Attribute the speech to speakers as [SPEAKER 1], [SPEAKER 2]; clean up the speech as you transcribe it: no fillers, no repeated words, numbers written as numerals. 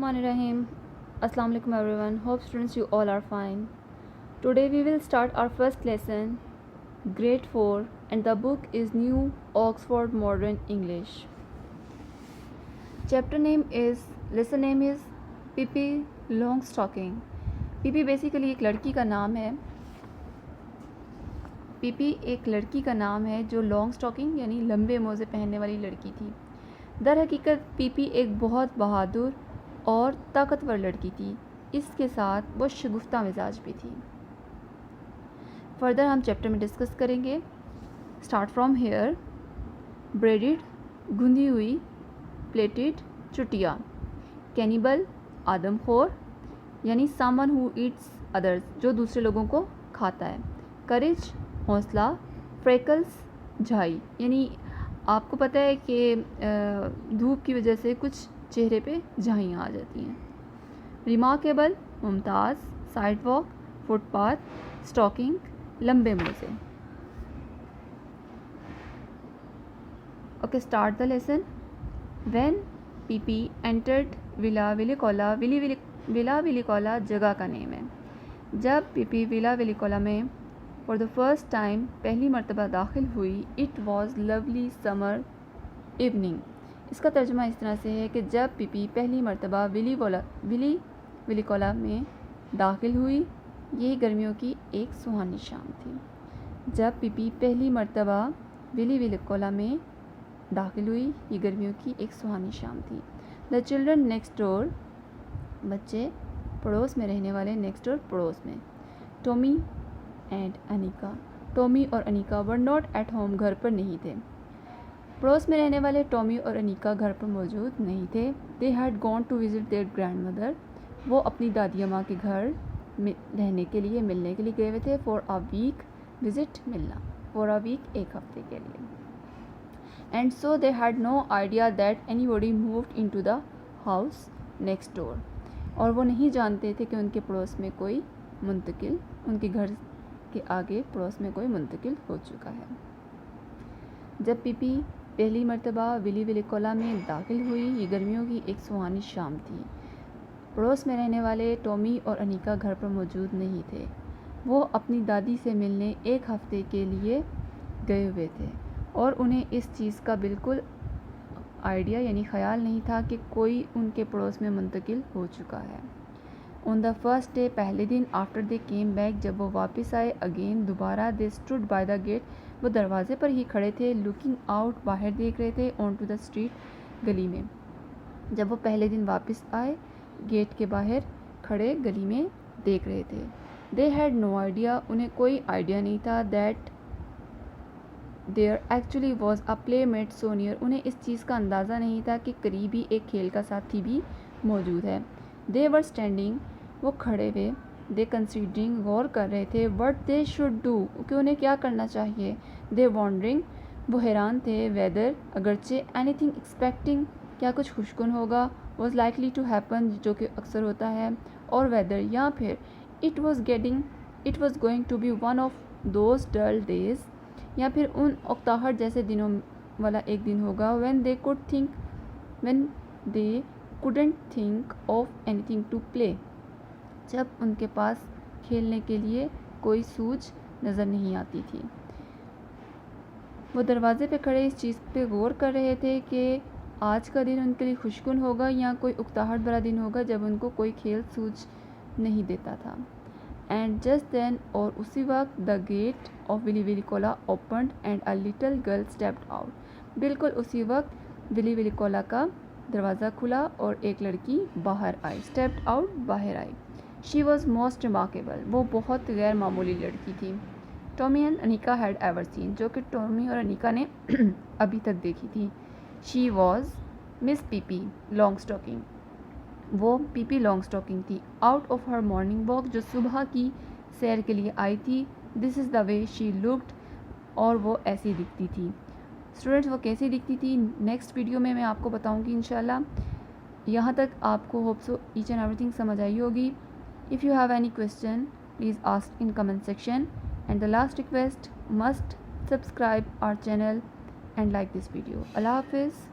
[SPEAKER 1] Bismillahirrahmanirrahim. Assalamu alaikum everyone. Hope students you all are fine. Today we will start our first lesson, grade 4, and the book is New Oxford Modern English. Lesson name is Pippi Longstocking. Pippi basically ایک لڑکی کا نام ہے. پپی ایک لڑکی کا نام ہے جو لانگ سٹاکنگ یعنی لمبے موزے پہننے والی لڑکی تھی. در حقیقت پپی ایک بہت بہادر اور طاقتور لڑکی تھی. اس کے ساتھ وہ شگفتہ مزاج بھی تھی. فردر ہم چیپٹر میں ڈسکس کریں گے. Start from here. بریڈڈ گندی ہوئی. پلیٹڈ چٹیا. کینیبل آدم خور یعنی سامون ہو ایٹس ادرس جو دوسرے لوگوں کو کھاتا ہے. کریج حوصلہ. فریکلس جھائی یعنی آپ کو پتہ ہے کہ دھوپ کی وجہ سے کچھ چہرے پہ جھائیاں آ جاتی ہیں. ریمارکیبل ممتاز. Sidewalk foot path. Stocking لمبے موزے. Okay start the lesson. When Pippi entered villa Villekulla. ولا ولیکولا جگہ کا نیم ہے. جب پپی ولا ولیکولا میں فار دا فرسٹ ٹائم پہلی مرتبہ داخل ہوئی. It was lovely summer evening. اس کا ترجمہ اس طرح سے ہے کہ جب پپی پہلی مرتبہ ولی ولیکولا میں داخل ہوئی یہ گرمیوں کی ایک سہانی شام تھی. جب پپی پہلی مرتبہ ولی ولیکولا میں داخل ہوئی یہ گرمیوں کی ایک سہانی شام تھی. The children next door. بچے پڑوس میں رہنے والے. نیکسٹ ڈور پڑوس میں. To me and انیکا. ٹومی اور انیکا ور ناٹ ایٹ ہوم گھر پر نہیں تھے. پڑوس میں رہنے والے ٹومی اور انیکا گھر پر موجود نہیں تھے. They had gone to visit their grandmother. وہ اپنی دادی اماں کے گھر رہنے کے لیے ملنے کے لیے گئے ہوئے تھے. فار آ ویک وزٹ ملنا. فار آ ویک ایک ہفتے کے لیے. And so they had no idea that anybody moved in to the house next door. اور وہ نہیں جانتے تھے کہ ان کے پڑوس میں کوئی منتقل ان کے گھر کے آگے پڑوس میں کوئی منتقل ہو چکا ہے. جب پپی پہلی مرتبہ ولی ولیکولا میں داخل ہوئی یہ گرمیوں کی ایک سہانی شام تھی. پڑوس میں رہنے والے ٹومی اور انیکا گھر پر موجود نہیں تھے. وہ اپنی دادی سے ملنے ایک ہفتے کے لیے گئے ہوئے تھے اور انہیں اس چیز کا بالکل آئیڈیا یعنی خیال نہیں تھا کہ کوئی ان کے پڑوس میں منتقل ہو چکا ہے. آن دا فرسٹ ڈے پہلے دن. آفٹر دے کیم بیک جب وہ واپس آئے. اگین دوبارہ. دے اسٹوڈ بائی دا گیٹ. وہ دروازے پر ہی کھڑے تھے. لوکنگ آؤٹ باہر دیکھ رہے تھے. آن ٹو دا اسٹریٹ گلی میں. جب وہ پہلے دن واپس آئے گیٹ کے باہر کھڑے گلی میں دیکھ رہے تھے. دے ہیڈ نو آئیڈیا انہیں کوئی آئیڈیا نہیں تھا. That there actually was a playmate so near. انہیں اس چیز کا اندازہ نہیں تھا کہ قریبی ایک کھیل کا ساتھی بھی موجود ہے. دے ور اسٹینڈنگ. وہ کھڑے ہوئے. دے کنسیڈرنگ. غور کر رہے تھے. What they should do. کہ انہیں کیا کرنا چاہیے. دے وانڈرنگ. وہ حیران تھے. ویدر اگرچہ. Any thing expecting. کیا کچھ خوشگن ہوگا. واز لائکلی ٹو ہیپن جو کہ اکثر ہوتا ہے. اور ویدر یا پھر it was going to be one of those dull days یا پھر ان اکتاہٹ جیسے دنوں والا ایک دن ہوگا. When they couldn't think of anything to play. جب ان کے پاس کھیلنے کے لیے کوئی سوجھ نظر نہیں آتی تھی. وہ دروازے پہ کھڑے اس چیز پہ غور کر رہے تھے کہ آج کا دن ان کے لیے خوشگن ہوگا یا کوئی اکتاہٹ بھرا دن ہوگا جب ان کو کوئی کھیل سوجھ نہیں دیتا تھا. اینڈ جسٹ دین اور اسی وقت دا gate of villa Villekulla opened and a little girl stepped out. بالکل اسی وقت ولی ولیکولا کا دروازہ کھلا اور ایک لڑکی باہر آئی. اسٹیپڈ آؤٹ باہر آئی. She was most remarkable. وہ بہت غیر معمولی لڑکی تھی. Tommy and Annika had ever seen. جو کہ ٹومی اور انیکا نے ابھی تک دیکھی تھی. She was miss puppy long stalking. وہ پپی لانگ اسٹاکنگ تھی. Out of her morning walk. جو صبح کی سیر کے لیے آئی تھی. دس از دا وے شی لکڈ. اور وہ ایسی دکھتی تھی. اسٹوڈنٹس وہ کیسی دکھتی تھی نیکسٹ ویڈیو میں آپ کو بتاؤں گی انشاءاللہ. یہاں تک آپ کو hope so each and everything سمجھ آئی ہوگی. If you have any question please ask in comment section. And the last request must subscribe our channel and like this video. اللہ حافظ.